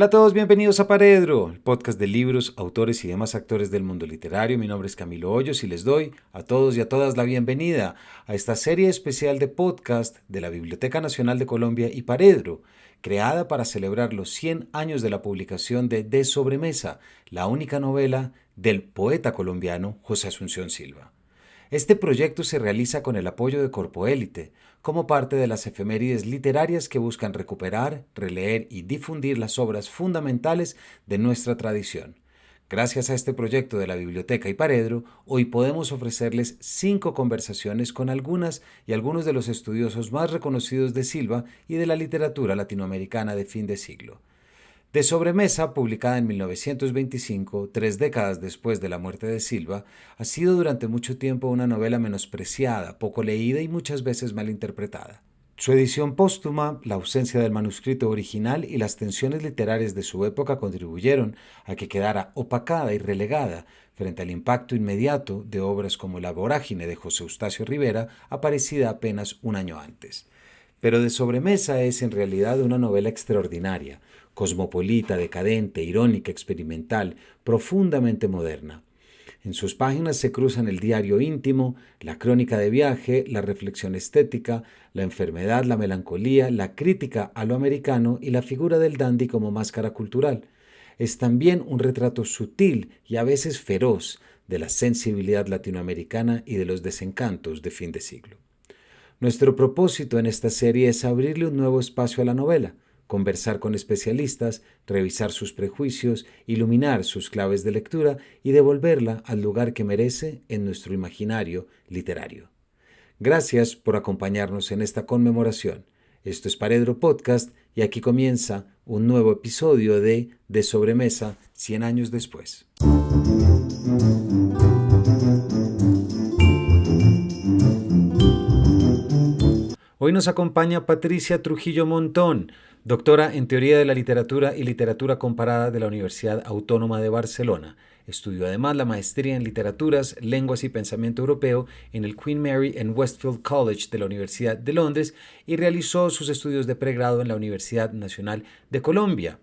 Hola a todos, bienvenidos a Paredro, el podcast de libros, autores y demás actores del mundo literario. Mi nombre es Camilo Hoyos y les doy a todos y a todas la bienvenida a esta serie especial de podcast de la Biblioteca Nacional de Colombia y Paredro, creada para celebrar los 100 años de la publicación de Sobremesa, la única novela del poeta colombiano José Asunción Silva. Este proyecto se realiza con el apoyo de Corpo Élite, como parte de las efemérides literarias que buscan recuperar, releer y difundir las obras fundamentales de nuestra tradición. Gracias a este proyecto de la Biblioteca y Paredro, hoy podemos ofrecerles 5 conversaciones con algunas y algunos de los estudiosos más reconocidos de Silva y de la literatura latinoamericana de fin de siglo. De Sobremesa, publicada en 1925, 3 décadas después de la muerte de Silva, ha sido durante mucho tiempo una novela menospreciada, poco leída y muchas veces mal interpretada. Su edición póstuma, la ausencia del manuscrito original y las tensiones literarias de su época contribuyeron a que quedara opacada y relegada frente al impacto inmediato de obras como La Vorágine de José Eustacio Rivera, aparecida apenas un año antes. Pero De Sobremesa es en realidad una novela extraordinaria, cosmopolita, decadente, irónica, experimental, profundamente moderna. En sus páginas se cruzan el diario íntimo, la crónica de viaje, la reflexión estética, la enfermedad, la melancolía, la crítica a lo americano y la figura del dandy como máscara cultural. Es también un retrato sutil y a veces feroz de la sensibilidad latinoamericana y de los desencantos de fin de siglo. Nuestro propósito en esta serie es abrirle un nuevo espacio a la novela, conversar con especialistas, revisar sus prejuicios, iluminar sus claves de lectura y devolverla al lugar que merece en nuestro imaginario literario. Gracias por acompañarnos en esta conmemoración. Esto es Paredro Podcast y aquí comienza un nuevo episodio De Sobremesa 100 años después. Hoy nos acompaña Patricia Trujillo Montón, doctora en Teoría de la Literatura y Literatura Comparada de la Universidad Autónoma de Barcelona. Estudió además la maestría en Literaturas, Lenguas y Pensamiento Europeo en el Queen Mary and Westfield College de la Universidad de Londres y realizó sus estudios de pregrado en la Universidad Nacional de Colombia.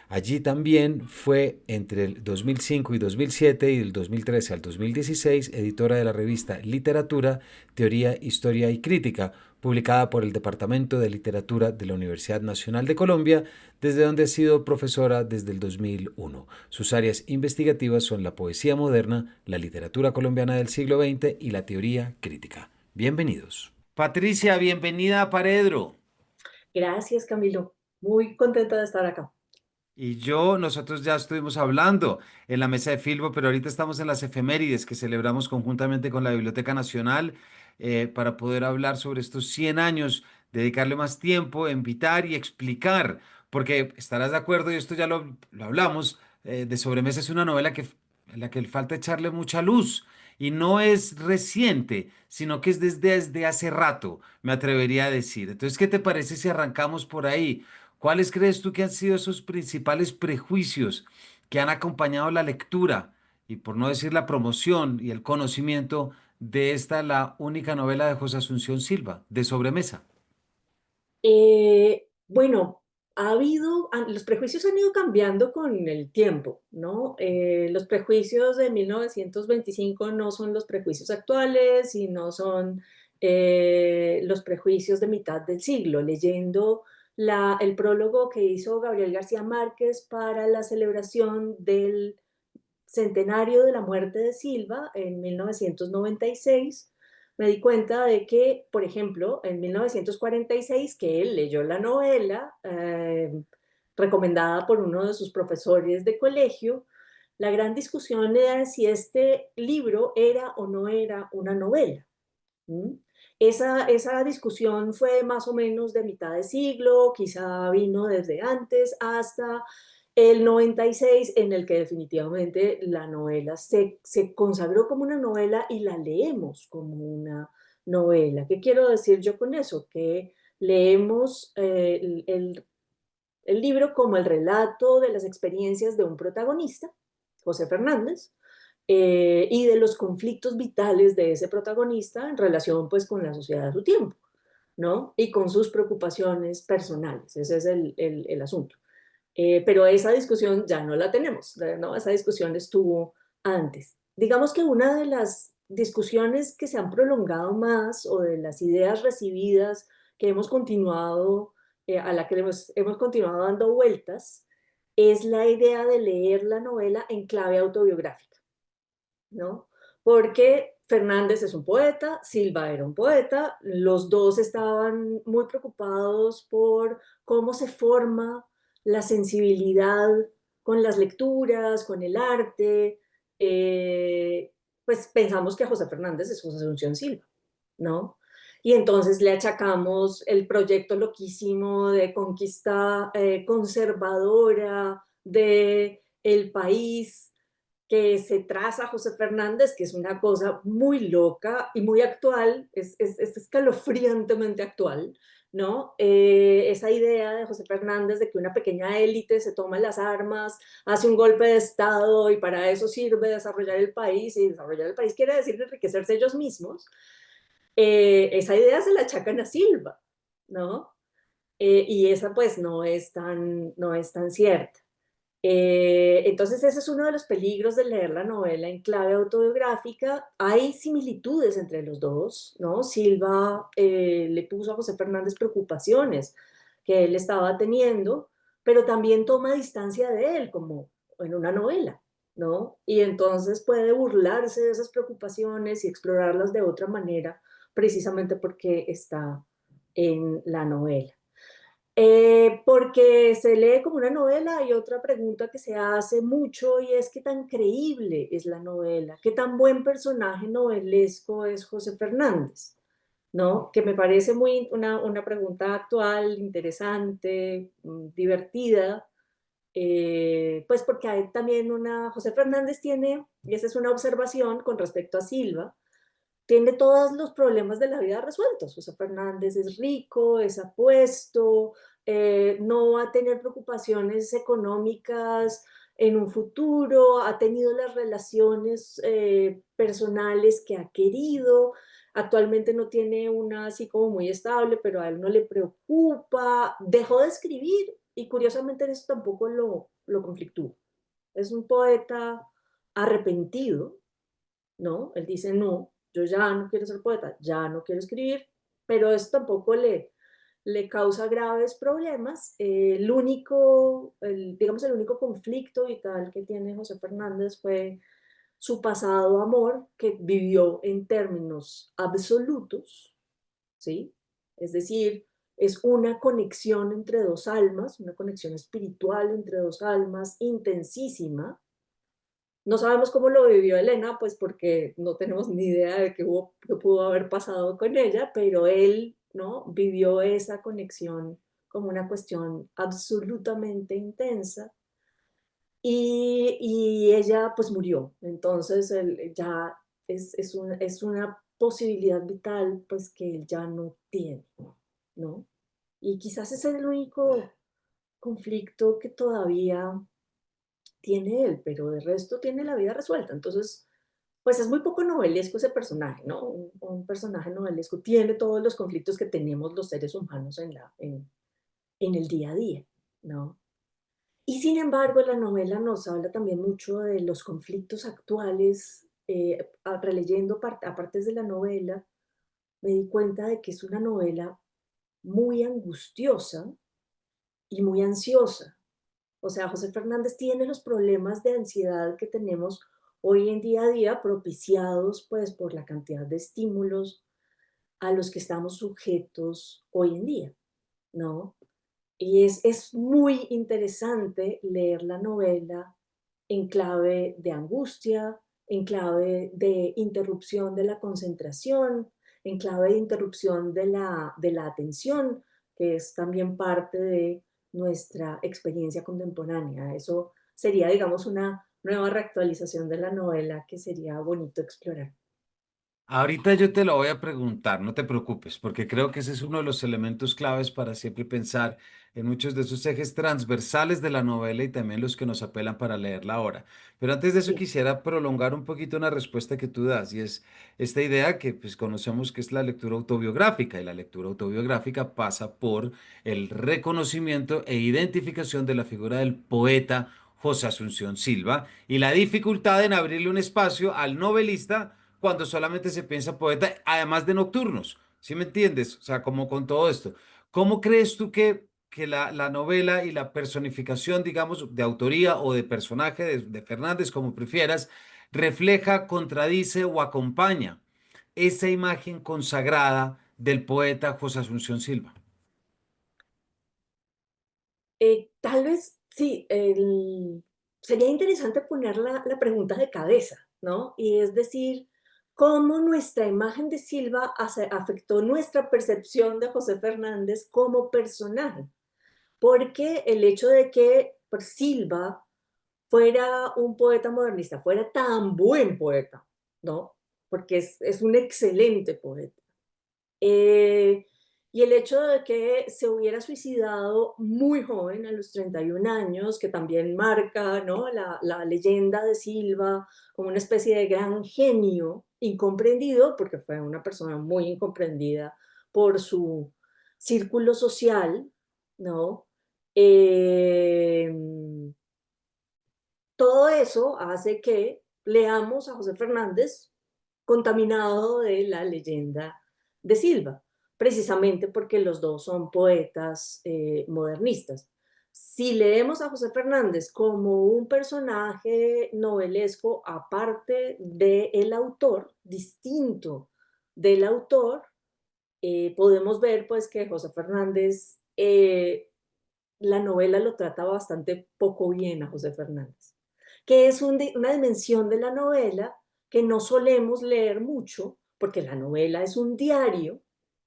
Allí también fue entre el 2005 y 2007 y del 2013 al 2016 editora de la revista Literatura, Teoría, Historia y Crítica, publicada por el Departamento de Literatura de la Universidad Nacional de Colombia, desde donde ha sido profesora desde el 2001. Sus áreas investigativas son la poesía moderna, la literatura colombiana del siglo XX y la teoría crítica. Bienvenidos. Patricia, bienvenida a Paredro. Gracias, Camilo. Muy contenta de estar acá. Nosotros ya estuvimos hablando en la mesa de Filbo, pero ahorita estamos en las efemérides que celebramos conjuntamente con la Biblioteca Nacional para poder hablar sobre estos 100 años, dedicarle más tiempo, invitar y explicar, porque estarás de acuerdo, y esto ya lo hablamos, de Sobremesa es una novela en la que falta echarle mucha luz. Y no es reciente, sino que es desde hace rato, me atrevería a decir. Entonces, ¿qué te parece si arrancamos por ahí? ¿Cuáles crees tú que han sido esos principales prejuicios que han acompañado la lectura y por no decir la promoción y el conocimiento de esta, la única novela de José Asunción Silva, De Sobremesa? Bueno, los prejuicios han ido cambiando con el tiempo, ¿no? Los prejuicios de 1925 no son los prejuicios actuales y no son los prejuicios de mitad del siglo. Leyendo el prólogo que hizo Gabriel García Márquez para la celebración del centenario de la muerte de Silva en 1996, me di cuenta de que, por ejemplo, en 1946, que él leyó la novela recomendada por uno de sus profesores de colegio, la gran discusión era si este libro era o no era una novela. ¿Mm? Esa discusión fue más o menos de mitad de siglo, quizá vino desde antes hasta el 96, en el que definitivamente la novela se consagró como una novela y la leemos como una novela. ¿Qué quiero decir yo con eso? Que leemos el libro como el relato de las experiencias de un protagonista, José Fernández, y de los conflictos vitales de ese protagonista en relación pues con la sociedad de su tiempo, ¿no? Y con sus preocupaciones personales, ese es el asunto. Pero esa discusión ya no la tenemos, ¿no? Esa discusión estuvo antes. Digamos que una de las discusiones que se han prolongado más o de las ideas recibidas que hemos continuado, a la que hemos continuado dando vueltas, es la idea de leer la novela en clave autobiográfica, ¿no? Porque Fernández es un poeta, Silva era un poeta, los dos estaban muy preocupados por cómo se forma la sensibilidad con las lecturas, con el arte. Pues pensamos que José Fernández es José Asunción Silva, ¿no? Y entonces le achacamos el proyecto loquísimo de conquista conservadora de el país que se traza José Fernández, que es una cosa muy loca y muy actual, es escalofriantemente actual, ¿no? Esa idea de José Fernández de que una pequeña élite se toma las armas, hace un golpe de Estado y para eso sirve desarrollar el país, y desarrollar el país quiere decir enriquecerse ellos mismos, esa idea se la achacan a Silva, ¿no? Y esa pues no es tan cierta. Entonces ese es uno de los peligros de leer la novela en clave autobiográfica. Hay similitudes entre los dos, ¿no? Silva le puso a José Fernández preocupaciones que él estaba teniendo, pero también toma distancia de él, como en una novela, ¿no? Y entonces puede burlarse de esas preocupaciones y explorarlas de otra manera, precisamente porque está en la novela. Porque se lee como una novela. Y otra pregunta que se hace mucho y es qué tan creíble es la novela, qué tan buen personaje novelesco es José Fernández, ¿no? Que me parece una pregunta actual, interesante, divertida, pues porque hay también José Fernández tiene, y esa es una observación con respecto a Silva, tiene todos los problemas de la vida resueltos. José Fernández es rico, es apuesto, no va a tener preocupaciones económicas en un futuro, ha tenido las relaciones personales que ha querido, actualmente no tiene una así como muy estable, pero a él no le preocupa, dejó de escribir y curiosamente en eso tampoco lo conflictúa. Es un poeta arrepentido, ¿no? Él dice, no, yo ya no quiero ser poeta, ya no quiero escribir, pero eso tampoco le causa graves problemas. Digamos, el único conflicto vital que tiene José Fernández fue su pasado amor, que vivió en términos absolutos, ¿sí? Es decir, es una conexión entre dos almas, una conexión espiritual entre dos almas intensísima. No sabemos cómo lo vivió Elena, pues porque no tenemos ni idea de qué pudo haber pasado con ella, pero él, ¿no? Vivió esa conexión como una cuestión absolutamente intensa y ella pues murió. Entonces él ya es una posibilidad vital pues que él ya no tiene, ¿no? Y quizás ese es el único conflicto que todavía tiene él, pero de resto tiene la vida resuelta. Entonces, pues es muy poco novelesco ese personaje, ¿no? Un personaje novelesco tiene todos los conflictos que tenemos los seres humanos en el día a día, ¿no? Y sin embargo, la novela nos habla también mucho de los conflictos actuales. Releyendo a partes de la novela, me di cuenta de que es una novela muy angustiosa y muy ansiosa. O sea, José Fernández tiene los problemas de ansiedad que tenemos hoy en día a día, propiciados pues por la cantidad de estímulos a los que estamos sujetos hoy en día, ¿no? Y es muy interesante leer la novela en clave de angustia, en clave de interrupción de la concentración, en clave de interrupción de la atención, que es también parte de nuestra experiencia contemporánea. Eso sería, digamos, una nueva reactualización de la novela que sería bonito explorar. Ahorita yo te lo voy a preguntar, no te preocupes, porque creo que ese es uno de los elementos claves para siempre pensar en muchos de esos ejes transversales de la novela y también los que nos apelan para leerla ahora. Pero antes de eso Sí. quisiera prolongar un poquito una respuesta que tú das y es esta idea que pues conocemos que es la lectura autobiográfica y la lectura autobiográfica pasa por el reconocimiento e identificación de la figura del poeta José Asunción Silva y la dificultad en abrirle un espacio al novelista cuando solamente se piensa poeta, además de nocturnos. ¿Sí me entiendes? O sea, como con todo esto. ¿Cómo crees tú que la novela y la personificación, digamos, de autoría o de personaje de Fernández, como prefieras, refleja, contradice o acompaña esa imagen consagrada del poeta José Asunción Silva? Tal vez sí, sería interesante poner la pregunta de cabeza, ¿no? Y es decir, cómo nuestra imagen de Silva afectó nuestra percepción de José Fernández como personaje. Porque el hecho de que pues, Silva fuera un poeta modernista, fuera tan buen poeta, ¿no? Porque es un excelente poeta. Eh, y el hecho de que se hubiera suicidado muy joven, a los 31 años, que también marca, ¿no?, la leyenda de Silva como una especie de gran genio incomprendido, porque fue una persona muy incomprendida por su círculo social, ¿no? Eh, Todo eso hace que leamos a José Fernández contaminado de la leyenda de Silva, precisamente porque los dos son poetas modernistas. Si leemos a José Fernández como un personaje novelesco aparte del autor, distinto del autor, podemos ver pues que José Fernández, la novela lo trata bastante poco bien a José Fernández, que es una dimensión de la novela que no solemos leer mucho, porque la novela es un diario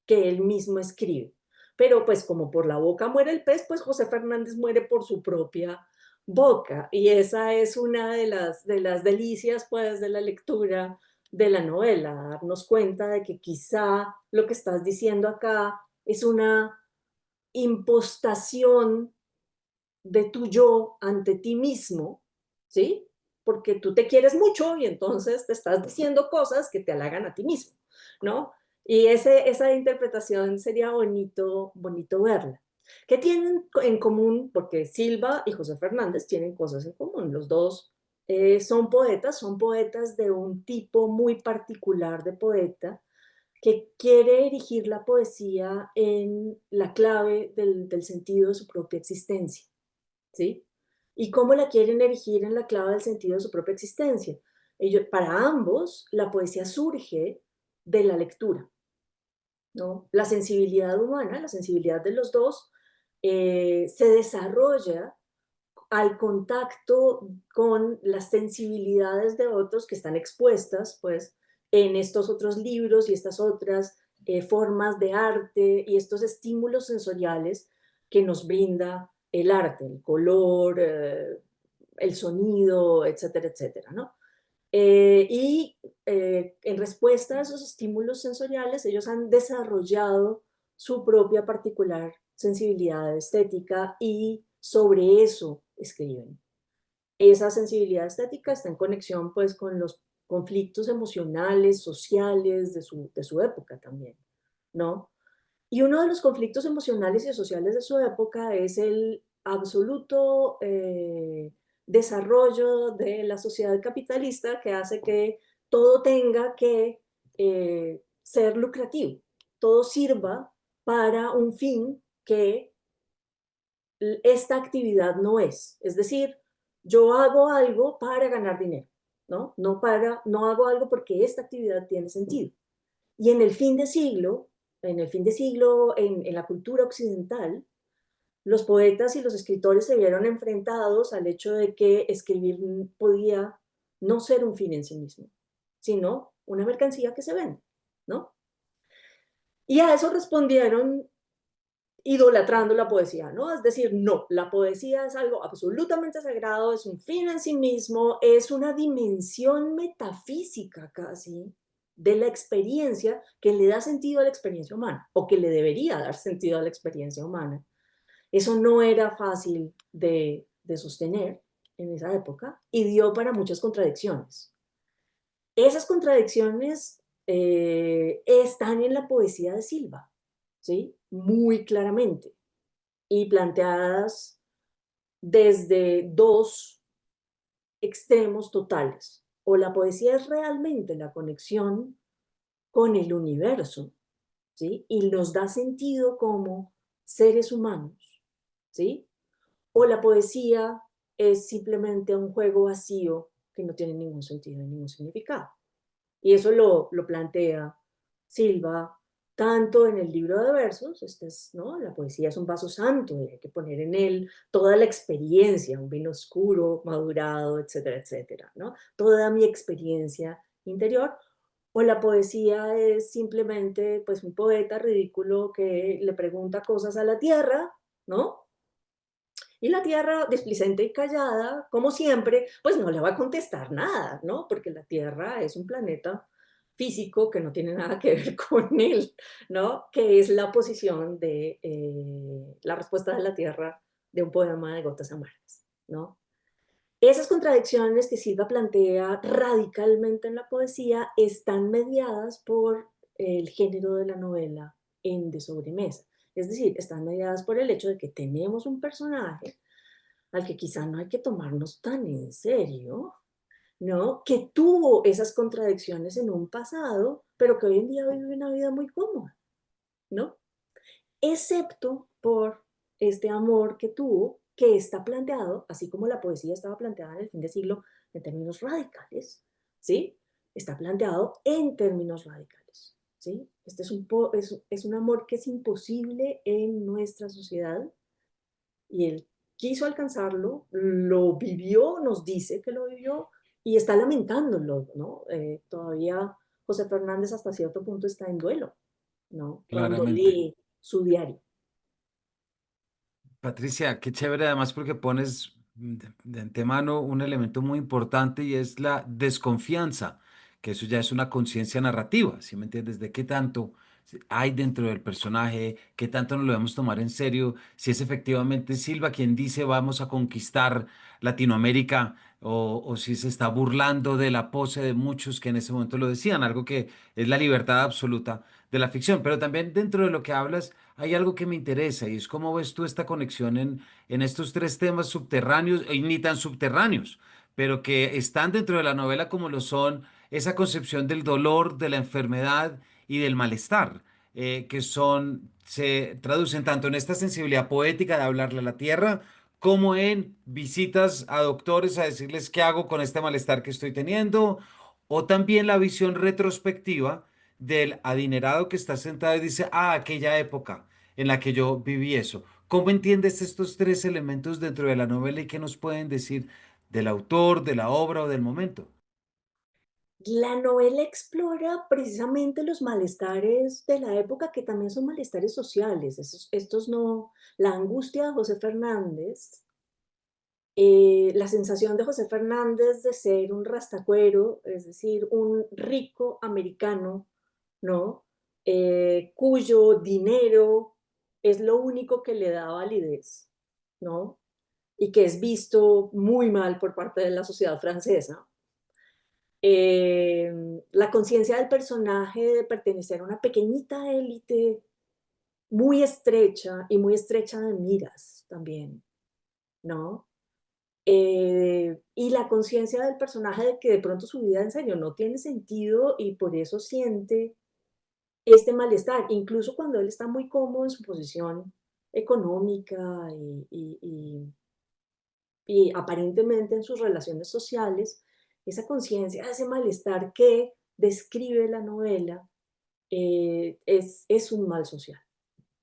que él mismo escribe. Pero pues como por la boca muere el pez, pues José Fernández muere por su propia boca. Y esa es una de las delicias pues de la lectura de la novela, darnos cuenta de que quizá lo que estás diciendo acá es una impostación de tu yo ante ti mismo, ¿sí? Porque tú te quieres mucho y entonces te estás diciendo cosas que te halagan a ti mismo, ¿no? Y esa interpretación sería bonito, bonito verla. ¿Qué tienen en común? Porque Silva y José Fernández tienen cosas en común. Los dos son poetas de un tipo muy particular de poeta que quiere erigir la poesía en la clave del sentido de su propia existencia. ¿Sí? ¿Y cómo la quieren erigir en la clave del sentido de su propia existencia? Para ambos, la poesía surge de la lectura, ¿no? La sensibilidad humana, la sensibilidad de los dos, se desarrolla al contacto con las sensibilidades de otros que están expuestas, pues, en estos otros libros y estas otras formas de arte y estos estímulos sensoriales que nos brinda el arte, el color, el sonido, etcétera, etcétera, ¿no? En respuesta a esos estímulos sensoriales, ellos han desarrollado su propia particular sensibilidad estética y sobre eso escriben. Esa sensibilidad estética está en conexión pues con los conflictos emocionales, sociales de su época también, ¿no? Y uno de los conflictos emocionales y sociales de su época es el absoluto desarrollo de la sociedad capitalista que hace que todo tenga que ser lucrativo, todo sirva para un fin que esta actividad no es. Es decir, yo hago algo para ganar dinero, ¿no? No hago algo porque esta actividad tiene sentido. Y en el fin de siglo, en la cultura occidental, los poetas y los escritores se vieron enfrentados al hecho de que escribir podía no ser un fin en sí mismo, sino una mercancía que se vende, ¿no? Y a eso respondieron idolatrando la poesía, ¿no? Es decir, no, la poesía es algo absolutamente sagrado, es un fin en sí mismo, es una dimensión metafísica casi de la experiencia que le da sentido a la experiencia humana, o que le debería dar sentido a la experiencia humana. Eso no era fácil de sostener en esa época y dio para muchas contradicciones. Esas contradicciones están en la poesía de Silva, ¿sí? Muy claramente, y planteadas desde dos extremos totales. O la poesía es realmente la conexión con el universo, ¿sí? Y nos da sentido como seres humanos, ¿sí? O la poesía es simplemente un juego vacío que no tiene ningún sentido y ningún significado. Y eso lo plantea Silva tanto en el libro de versos, este es, ¿no? La poesía es un vaso santo y hay que poner en él toda la experiencia, un vino oscuro, madurado, etcétera, etcétera, ¿no? Toda mi experiencia interior. O la poesía es simplemente pues un poeta ridículo que le pregunta cosas a la tierra, ¿no? Y la Tierra, displicente y callada, como siempre, pues no le va a contestar nada, ¿no? Porque la Tierra es un planeta físico que no tiene nada que ver con él, ¿no? Que es la posición de la respuesta de la Tierra de un poema de Gotas Amargas, ¿no? Esas contradicciones que Silva plantea radicalmente en la poesía están mediadas por el género de la novela en De sobremesa. Es decir, están mediadas por el hecho de que tenemos un personaje al que quizá no hay que tomarnos tan en serio, ¿no? Que tuvo esas contradicciones en un pasado, pero que hoy en día vive una vida muy cómoda, ¿no? Excepto por este amor que tuvo, que está planteado, así como la poesía estaba planteada en el fin de siglo en términos radicales, ¿sí? Está planteado en términos radicales, ¿sí? Este es un amor que es imposible en nuestra sociedad y él quiso alcanzarlo, lo vivió, nos dice que lo vivió y está lamentándolo, ¿no? Todavía José Fernández hasta cierto punto está en duelo, ¿no? Cuando Claramente. lee su diario. Patricia, qué chévere además porque pones de antemano un elemento muy importante y es la desconfianza, que eso ya es una conciencia narrativa, ¿sí me entiendes? De qué tanto hay dentro del personaje, qué tanto nos lo debemos tomar en serio, si es efectivamente Silva quien dice vamos a conquistar Latinoamérica o si se está burlando de la pose de muchos que en ese momento lo decían, algo que es la libertad absoluta de la ficción, pero también dentro de lo que hablas hay algo que me interesa y es cómo ves tú esta conexión en estos tres temas subterráneos y ni tan subterráneos, pero que están dentro de la novela como lo son esa concepción del dolor, de la enfermedad y del malestar, que son, se traducen tanto en esta sensibilidad poética de hablarle a la tierra, como en visitas a doctores a decirles qué hago con este malestar que estoy teniendo, o también la visión retrospectiva del adinerado que está sentado y dice, ah, aquella época en la que yo viví eso. ¿Cómo entiendes estos tres elementos dentro de la novela y qué nos pueden decir del autor, de la obra o del momento? La novela explora precisamente los malestares de la época, que también son malestares sociales. Estos no, la angustia de José Fernández, la sensación de José Fernández de ser un rastacuero, es decir, un rico americano, ¿no? Cuyo dinero es lo único que le da validez, ¿no? Y que es visto muy mal por parte de la sociedad francesa. La conciencia del personaje de pertenecer a una pequeñita élite muy estrecha de miras también, ¿no? Y la conciencia del personaje de que de pronto su vida en serio no tiene sentido y por eso siente este malestar, incluso cuando él está muy cómodo en su posición económica y aparentemente en sus relaciones sociales, esa conciencia, ese malestar que describe la novela es un mal social,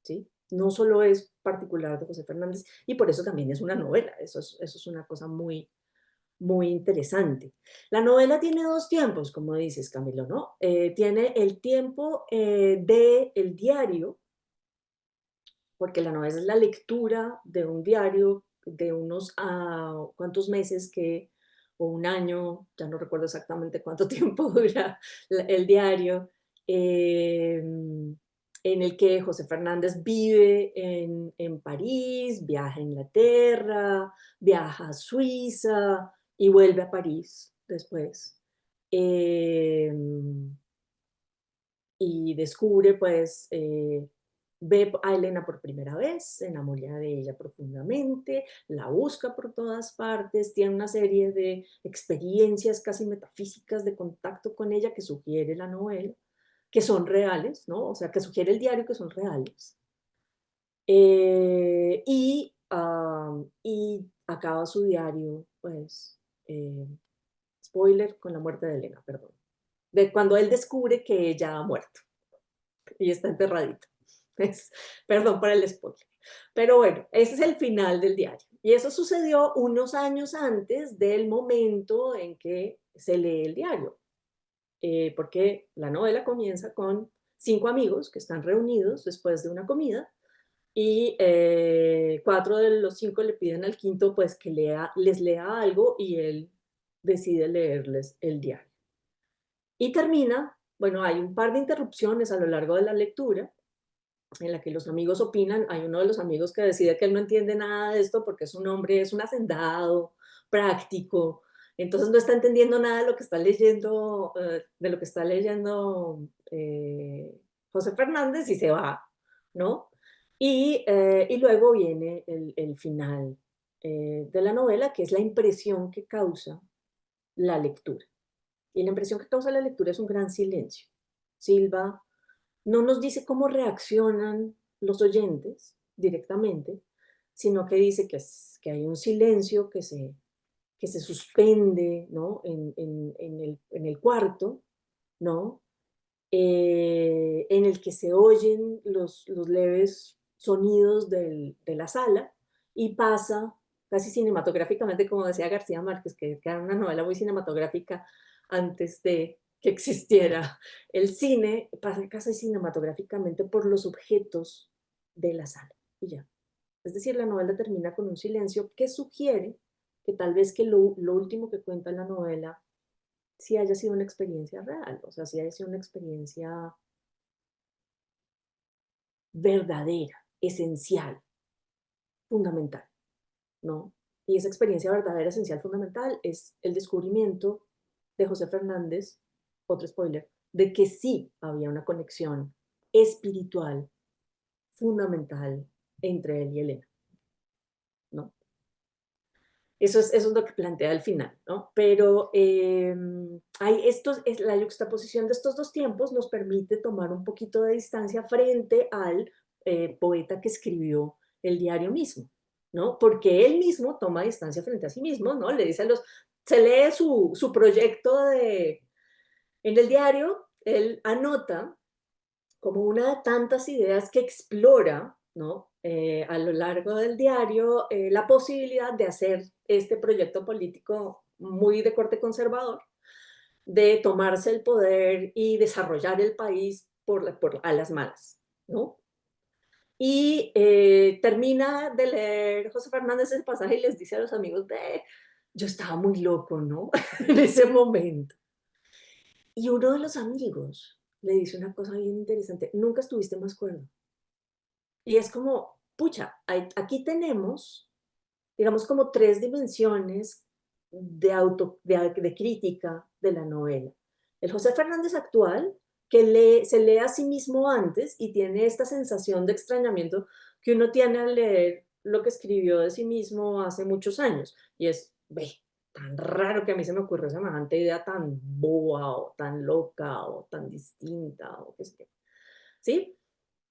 ¿sí? No solo es particular de José Fernández y por eso también es una novela, eso es una cosa muy, muy interesante. La novela tiene dos tiempos, como dices, Camilo, ¿no? Tiene el tiempo del diario, porque la novela es la lectura de un diario de unos cuantos meses que o un año, ya no recuerdo exactamente cuánto tiempo dura el diario, en el que José Fernández vive en París, viaja a Inglaterra, viaja a Suiza y vuelve a París después. Y descubre, pues, ve a Elena por primera vez, se enamora de ella profundamente, la busca por todas partes, tiene una serie de experiencias casi metafísicas de contacto con ella que sugiere la novela, que son reales, ¿no? O sea, que sugiere el diario que son reales. Y acaba su diario, pues, spoiler, con la muerte de Elena, perdón. De cuando él descubre que ella ha muerto y está enterradita. Es, perdón por el spoiler. Pero bueno, ese es el final del diario. Y eso sucedió unos años antes del momento en que se lee el diario. Porque la novela comienza con 5 amigos que están reunidos después de una comida y 4 de los 5 le piden al quinto pues que les lea algo y él decide leerles el diario. Y termina, bueno, hay un par de interrupciones a lo largo de la lectura en la que los amigos opinan. Hay uno de los amigos que decide que él no entiende nada de esto porque es un hombre, es un hacendado, práctico, entonces no está entendiendo nada de lo que está leyendo, José Fernández y se va, ¿no? Y luego viene el final de la novela, que es la impresión que causa la lectura. Y la impresión que causa la lectura es un gran silencio. Silva no nos dice cómo reaccionan los oyentes directamente, sino que dice que hay un silencio que se suspende, ¿no? En el cuarto, ¿no? En el que se oyen los leves sonidos de la sala y pasa casi cinematográficamente, como decía García Márquez, que era una novela muy cinematográfica antes de que existiera el cine, pasa casi cinematográficamente por los objetos de la sala y ya. Es decir, la novela termina con un silencio que sugiere que tal vez que lo último que cuenta la novela sí haya sido una experiencia real, o sea, sí haya sido una experiencia verdadera, esencial, fundamental, ¿no? Y esa experiencia verdadera, esencial, fundamental es el descubrimiento de José Fernández, otro spoiler, de que sí había una conexión espiritual fundamental entre él y Elena, ¿no? Eso es lo que plantea al final, ¿no? Pero la yuxtaposición de estos dos tiempos nos permite tomar un poquito de distancia frente al poeta que escribió el diario mismo, ¿no? Porque él mismo toma distancia frente a sí mismo, ¿no? Le dice se lee su proyecto en el diario, él anota como una de tantas ideas que explora, ¿no? A lo largo del diario, la posibilidad de hacer este proyecto político muy de corte conservador, de tomarse el poder y desarrollar el país a las malas, ¿no? Y termina de leer José Fernández el pasaje y les dice a los amigos, yo estaba muy loco, ¿no? En ese momento. Y uno de los amigos le dice una cosa bien interesante, nunca estuviste más cuerdo. Y es como, pucha, aquí tenemos, digamos, como 3 dimensiones de crítica de la novela. El José Fernández actual, que se lee a sí mismo antes y tiene esta sensación de extrañamiento que uno tiene al leer lo que escribió de sí mismo hace muchos años. Y es, ve, tan raro que a mí se me ocurrió semejante idea tan boba o tan loca o tan distinta o qué sé yo. ¿Sí?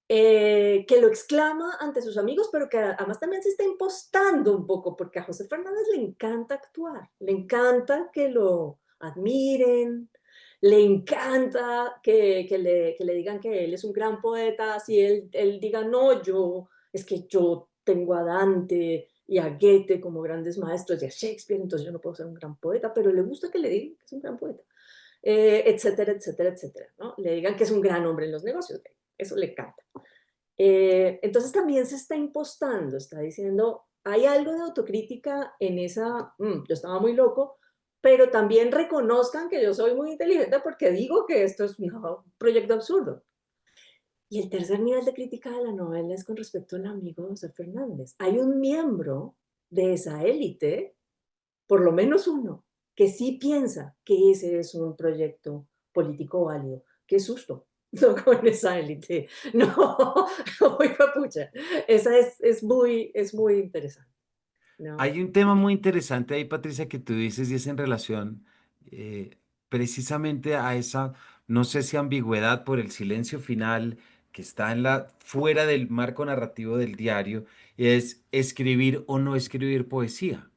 Que lo exclama ante sus amigos, pero que además también se está impostando un poco, porque a José Fernández le encanta actuar, le encanta que lo admiren, le encanta que le digan que él es un gran poeta, así él diga, no, es que yo tengo a Dante y a Goethe como grandes maestros y a Shakespeare, entonces yo no puedo ser un gran poeta, pero le gusta que le digan que es un gran poeta, etcétera, etcétera, etcétera, ¿no? Le digan que es un gran hombre en los negocios, eso le encanta. Entonces también se está impostando, está diciendo, hay algo de autocrítica en esa, yo estaba muy loco, pero también reconozcan que yo soy muy inteligente porque digo que esto es un proyecto absurdo. Y el tercer nivel de crítica de la novela es con respecto al amigo José Fernández. Hay un miembro de esa élite, por lo menos uno, que sí piensa que ese es un proyecto político válido. Qué susto, no con esa élite. No, muy papucha. Esa es muy interesante, ¿no? Hay un tema muy interesante ahí, Patricia, que tú dices y es en relación eh, precisamente a esa, no sé si ambigüedad por el silencio final que está en fuera del marco narrativo del diario, y es escribir o no escribir poesía.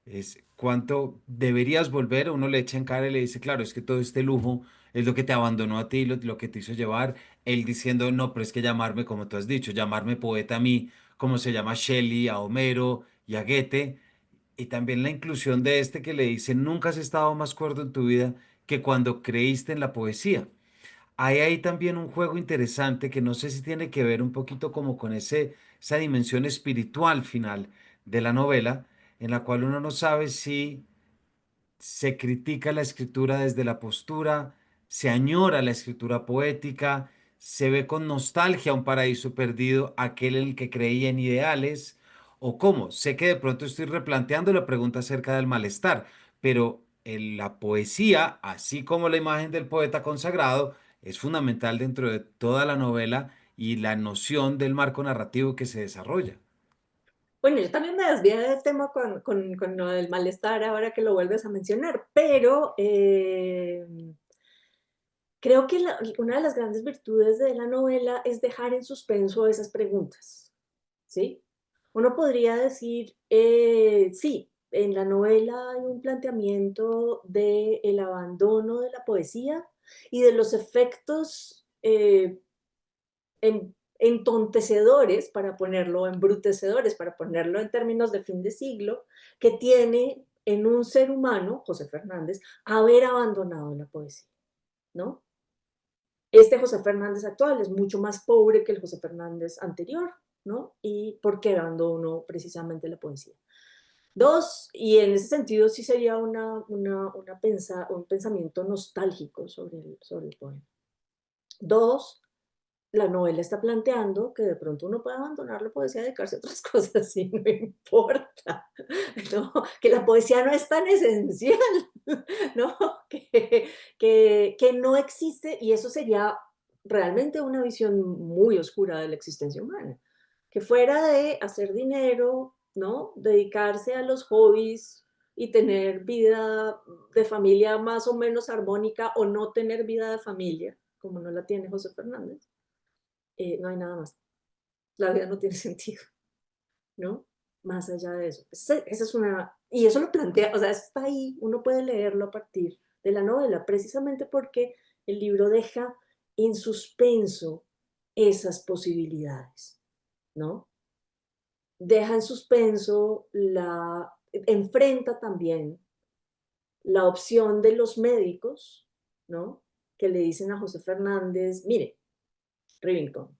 Es cuánto deberías volver, uno le echa en cara y le dice, claro, es que todo este lujo es lo que te abandonó a ti, lo que te hizo llevar. Él diciendo, no, pero es que llamarme, como tú has dicho, llamarme poeta a mí, como se llama Shelley, a Homero y a Goethe. Y también la inclusión de este que le dice, nunca has estado más cuerdo en tu vida que cuando creíste en la poesía. Hay ahí también un juego interesante que no sé si tiene que ver un poquito como con esa dimensión espiritual final de la novela, en la cual uno no sabe si se critica la escritura desde la postura, se añora la escritura poética, se ve con nostalgia un paraíso perdido, aquel en el que creía en ideales, o cómo. Sé que de pronto estoy replanteando la pregunta acerca del malestar, pero en la poesía, así como la imagen del poeta consagrado, es fundamental dentro de toda la novela y la noción del marco narrativo que se desarrolla. Bueno, yo también me desvié del tema con lo del malestar ahora que lo vuelves a mencionar, pero creo que una de las grandes virtudes de la novela es dejar en suspenso esas preguntas, ¿sí? Uno podría decir, sí, en la novela hay un planteamiento del abandono de la poesía y de los efectos entontecedores, para ponerlo, embrutecedores, para ponerlo en términos de fin de siglo, que tiene en un ser humano, José Fernández, haber abandonado la poesía, ¿no? Este José Fernández actual es mucho más pobre que el José Fernández anterior, ¿no? Y porque abandonó precisamente la poesía. Dos, y en ese sentido sí sería un pensamiento nostálgico sobre el poema. Dos, la novela está planteando que de pronto uno puede abandonar la poesía y dedicarse a otras cosas y no importa, ¿no? Que la poesía no es tan esencial, ¿no? Que no existe, y eso sería realmente una visión muy oscura de la existencia humana, que fuera de hacer dinero, ¿no? Dedicarse a los hobbies y tener vida de familia más o menos armónica o no tener vida de familia, como no la tiene José Fernández, no hay nada más. La vida no tiene sentido, ¿no? Más allá de eso. Esa es una, y eso lo plantea, o sea, está ahí, uno puede leerlo a partir de la novela, precisamente porque el libro deja en suspenso esas posibilidades, ¿no? Deja en suspenso enfrenta también la opción de los médicos, ¿no? Que le dicen a José Fernández, mire, Rivington,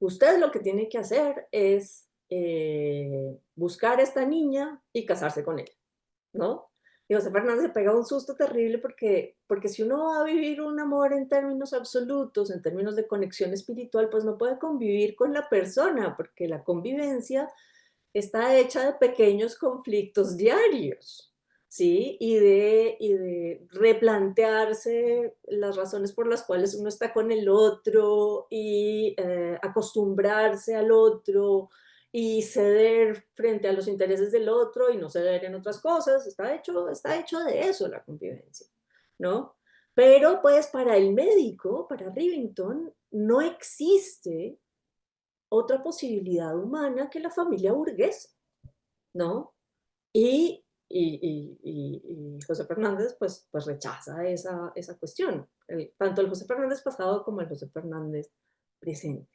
usted lo que tiene que hacer es buscar a esta niña y casarse con ella, ¿no? Y José Fernández se pega un susto terrible porque si uno va a vivir un amor en términos absolutos, en términos de conexión espiritual, pues no puede convivir con la persona, porque la convivencia está hecha de pequeños conflictos diarios, ¿sí? Y de replantearse las razones por las cuales uno está con el otro y acostumbrarse al otro y ceder frente a los intereses del otro y no ceder en otras cosas. Está hecho de eso la convivencia, ¿no? Pero pues para el médico, para Rivington, no existe otra posibilidad humana que la familia burguesa, ¿no? Y José Fernández pues rechaza esa cuestión, tanto el José Fernández pasado como el José Fernández presente.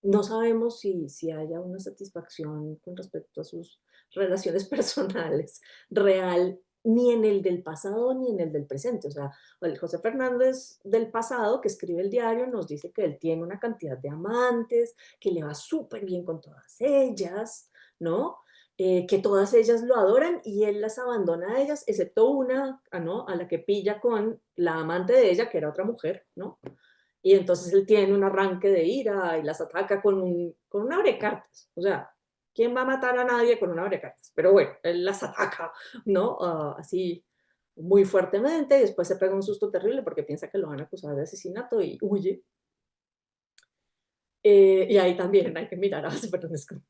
No sabemos si haya una satisfacción con respecto a sus relaciones personales real, ni en el del pasado ni en el del presente. O sea, el José Fernández del pasado, que escribe el diario, nos dice que él tiene una cantidad de amantes, que le va súper bien con todas ellas, ¿no? que todas ellas lo adoran y él las abandona a ellas, excepto una, ¿no? A la que pilla con la amante de ella, que era otra mujer, ¿no? Y entonces él tiene un arranque de ira y las ataca con un abrecartas. O sea, ¿quién va a matar a nadie con un abrecartas? Pero bueno, él las ataca, ¿no? Así muy fuertemente y después se pega un susto terrible porque piensa que lo van a acusar de asesinato y huye. Y ahí también hay que mirar a José Fernández con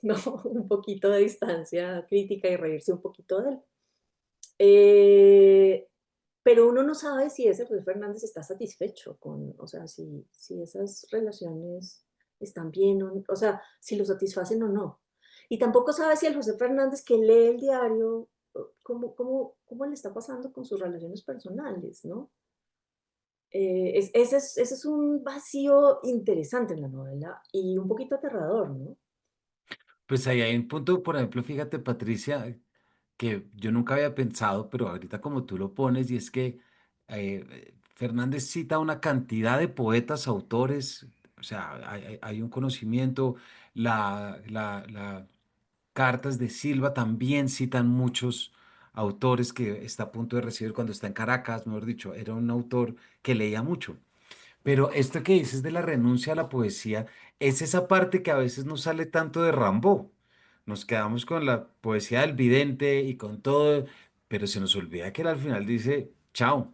¿no? un poquito de distancia crítica y reírse un poquito de él. Eh, pero uno no sabe si ese José Fernández está satisfecho con, o sea, si esas relaciones están bien, o sea, si lo satisfacen o no. Y tampoco sabe si el José Fernández que lee el diario, cómo le está pasando con sus relaciones personales, ¿no? Ese es un vacío interesante en la novela y un poquito aterrador, ¿no? Pues ahí hay un punto, por ejemplo, fíjate, Patricia, que yo nunca había pensado, pero ahorita como tú lo pones, y es que Fernández cita una cantidad de poetas, autores, o sea, hay un conocimiento, la cartas de Silva también citan muchos autores que está a punto de recibir cuando está en Caracas, mejor dicho, era un autor que leía mucho. Pero esto que dices de la renuncia a la poesía es esa parte que a veces no sale tanto de Rimbaud. Nos quedamos con la poesía del vidente y con todo, pero se nos olvida que él al final dice, chao,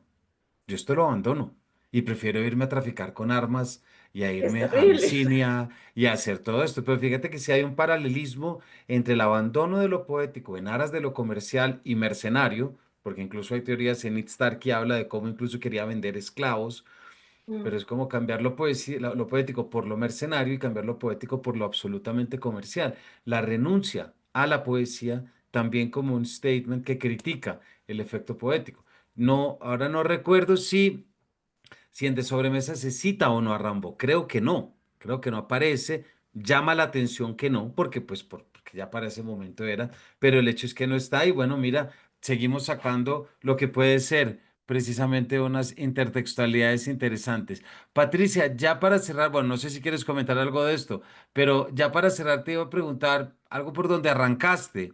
yo esto lo abandono y prefiero irme a traficar con armas y a Es irme a terrible. Abisinia y a hacer todo esto. Pero fíjate que sí hay un paralelismo entre el abandono de lo poético en aras de lo comercial y mercenario, porque incluso hay teorías en It Stark que habla de cómo incluso quería vender esclavos, pero Mm. es como cambiar lo poético por lo mercenario y cambiar lo poético por lo absolutamente comercial. La renuncia a la poesía también como un statement que critica el efecto poético. No, ahora no recuerdo si en De Sobremesa se cita o no a Rambo. Creo que no aparece. Llama la atención que no, porque pues porque ya para ese momento era, pero el hecho es que no está y bueno, mira, seguimos sacando lo que puede ser precisamente unas intertextualidades interesantes. Patricia, ya para cerrar, bueno, no sé si quieres comentar algo de esto, pero ya para cerrar te iba a preguntar algo por donde arrancaste.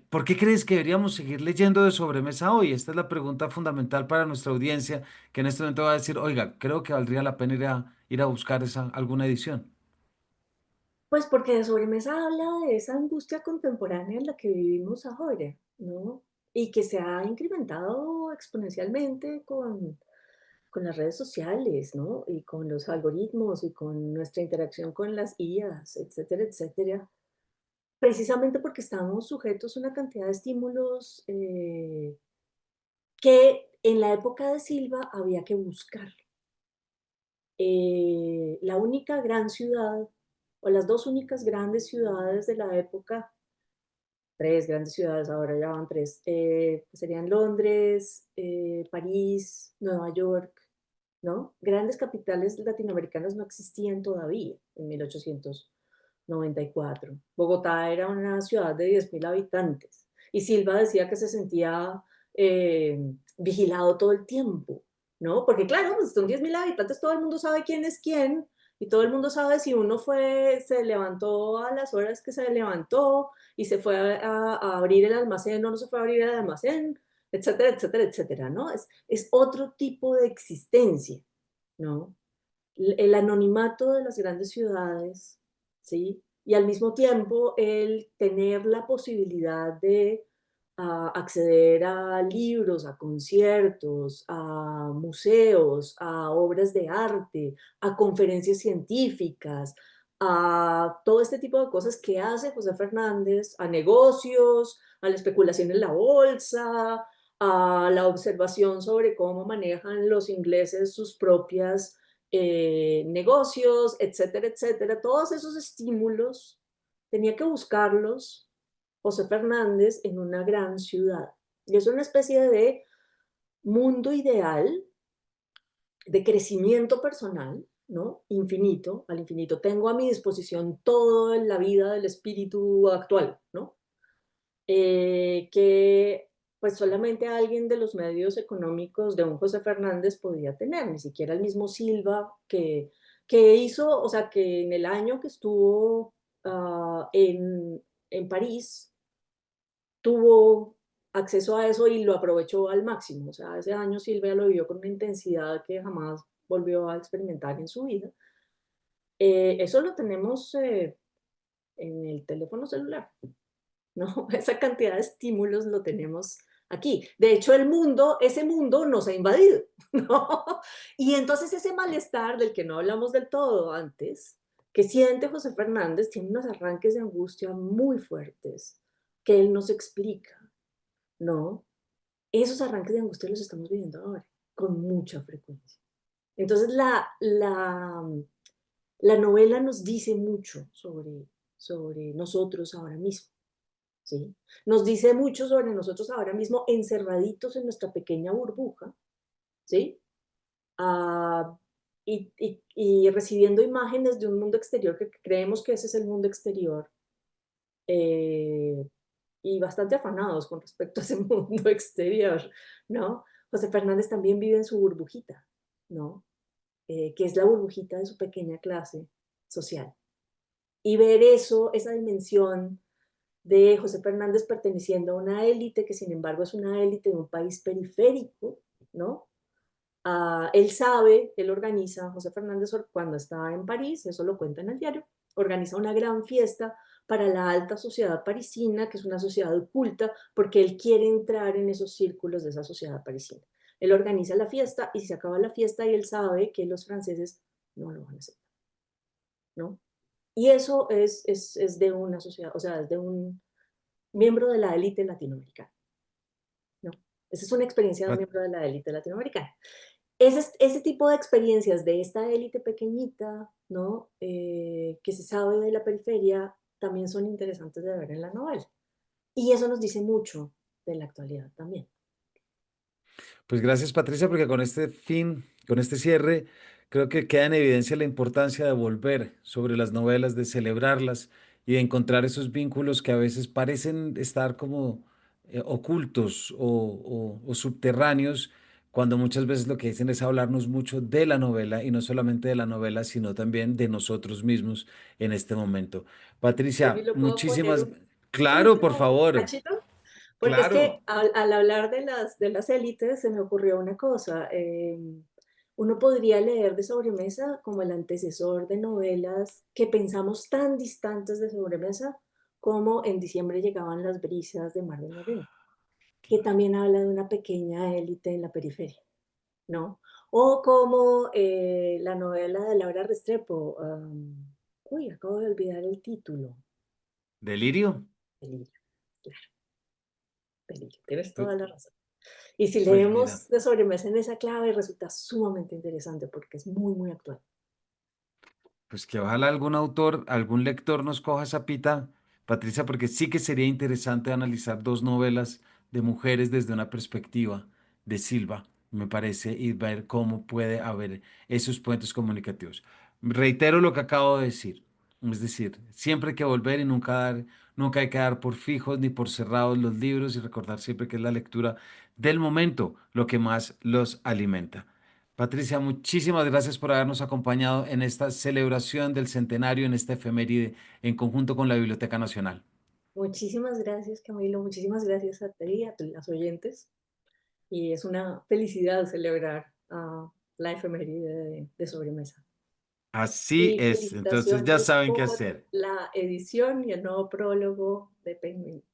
¿Por qué crees que deberíamos seguir leyendo de sobremesa hoy? Esta es la pregunta fundamental para nuestra audiencia, que en este momento va a decir, oiga, creo que valdría la pena ir a buscar alguna edición. Pues porque de sobremesa habla de esa angustia contemporánea en la que vivimos ahora, ¿no? Y que se ha incrementado exponencialmente con las redes sociales, ¿no? Y con los algoritmos y con nuestra interacción con las IAs, etcétera, etcétera. Precisamente porque estamos sujetos a una cantidad de estímulos que en la época de Silva había que buscar. La única gran ciudad, o las dos únicas grandes ciudades de la época, tres grandes ciudades, ahora ya van tres, serían Londres, París, Nueva York, ¿no? Grandes capitales latinoamericanas no existían todavía en 1894. Bogotá era una ciudad de 10.000 habitantes y Silva decía que se sentía vigilado todo el tiempo, ¿no? Porque claro, pues son 10.000 habitantes, todo el mundo sabe quién es quién y todo el mundo sabe si uno se levantó a las horas que se levantó y se fue a abrir el almacén o no se fue a abrir el almacén, etcétera, etcétera, etcétera, ¿no? Es otro tipo de existencia, ¿no? El anonimato de las grandes ciudades, ¿sí? Y al mismo tiempo el tener la posibilidad de acceder a libros, a conciertos, a museos, a obras de arte, a conferencias científicas, a todo este tipo de cosas que hace José Fernández, a negocios, a la especulación en la bolsa, a la observación sobre cómo manejan los ingleses sus propias negocios, etcétera, etcétera. Todos esos estímulos tenía que buscarlos José Fernández en una gran ciudad. Y es una especie de mundo ideal de crecimiento personal, ¿no? Infinito, al infinito. Tengo a mi disposición todo en la vida del espíritu actual, ¿no? Que pues solamente alguien de los medios económicos de un José Fernández podía tener, ni siquiera el mismo Silva que hizo, o sea, que en el año que estuvo en en París, tuvo acceso a eso y lo aprovechó al máximo. O sea, ese año Silvia lo vivió con una intensidad que jamás volvió a experimentar en su vida. Eso lo tenemos en el teléfono celular, ¿no? Esa cantidad de estímulos lo tenemos aquí. De hecho, ese mundo nos ha invadido, ¿no? Y entonces ese malestar del que no hablamos del todo antes, que siente José Fernández, tiene unos arranques de angustia muy fuertes que él nos explica, ¿no? Esos arranques de angustia los estamos viviendo ahora, con mucha frecuencia. Entonces la novela nos dice mucho sobre nosotros ahora mismo. ¿Sí? Nos dice mucho sobre nosotros ahora mismo encerraditos en nuestra pequeña burbuja, ¿sí? Ah, y recibiendo imágenes de un mundo exterior que creemos que ese es el mundo exterior, eh, y bastante afanados con respecto a ese mundo exterior, ¿no? José Fernández también vive en su burbujita, ¿no? Que es la burbujita de su pequeña clase social. Y ver eso, esa dimensión de José Fernández perteneciendo a una élite que sin embargo es una élite de un país periférico, ¿no? Él sabe, él organiza, José Fernández cuando está en París, eso lo cuenta en el diario, organiza una gran fiesta para la alta sociedad parisina, que es una sociedad oculta, porque él quiere entrar en esos círculos de esa sociedad parisina. Él organiza la fiesta y se acaba la fiesta y él sabe que los franceses no lo van a hacer, ¿no? Y eso es de una sociedad, o sea, es de un miembro de la élite latinoamericana, ¿no? Esa es una experiencia de un Pa- miembro de la élite latinoamericana. Ese tipo de experiencias de esta élite pequeñita, ¿no? Que se sabe de la periferia, también son interesantes de ver en la novela. Y eso nos dice mucho de la actualidad también. Pues gracias, Patricia, porque con este fin, con este cierre, creo que queda en evidencia la importancia de volver sobre las novelas, de celebrarlas y de encontrar esos vínculos que a veces parecen estar como ocultos o subterráneos, cuando muchas veces lo que dicen es hablarnos mucho de la novela y no solamente de la novela, sino también de nosotros mismos en este momento. Patricia, Camilo, ¿puedo poner muchísimas... un Claro, por último favor, cachito? Porque es que claro. al hablar de las élites se me ocurrió una cosa. Uno podría leer de Sobremesa como el antecesor de novelas que pensamos tan distantes de Sobremesa como En diciembre llegaban las brisas de Mar de Moreno, que también habla de una pequeña élite en la periferia, ¿no? O como la novela de Laura Restrepo. Uy, acabo de olvidar el título. ¿Delirio? Peligro, claro, peligro. Tienes Pues, toda la razón. Y si pues mira. leemos de Sobremesa en esa clave, resulta sumamente interesante porque es muy, muy actual. Pues que ojalá algún autor, algún lector nos coja esa pita, Patricia, porque sí que sería interesante analizar dos novelas de mujeres desde una perspectiva de Silva, me parece, y ver cómo puede haber esos puentes comunicativos. Reitero lo que acabo de decir, es decir, siempre hay que volver y nunca hay que dar por fijos ni por cerrados los libros y recordar siempre que es la lectura del momento lo que más los alimenta. Patricia, muchísimas gracias por habernos acompañado en esta celebración del centenario, en esta efeméride, en conjunto con la Biblioteca Nacional. Muchísimas gracias, Camilo. Muchísimas gracias a ti y a las oyentes. Y es una felicidad celebrar la efeméride de Sobremesa. Así Y es, entonces ya felicitaciones saben qué por hacer. la edición y el nuevo prólogo de Penguin.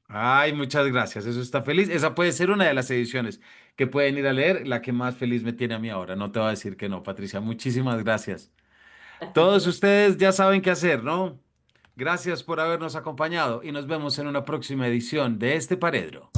Ay, muchas gracias, eso está feliz. Esa puede ser una de las ediciones que pueden ir a leer, la que más feliz me tiene a mí ahora. No te voy a decir que no, Patricia, muchísimas gracias. A ti, Todos Camilo. ustedes ya saben qué hacer, ¿no? Gracias por habernos acompañado y nos vemos en una próxima edición de este Paredro.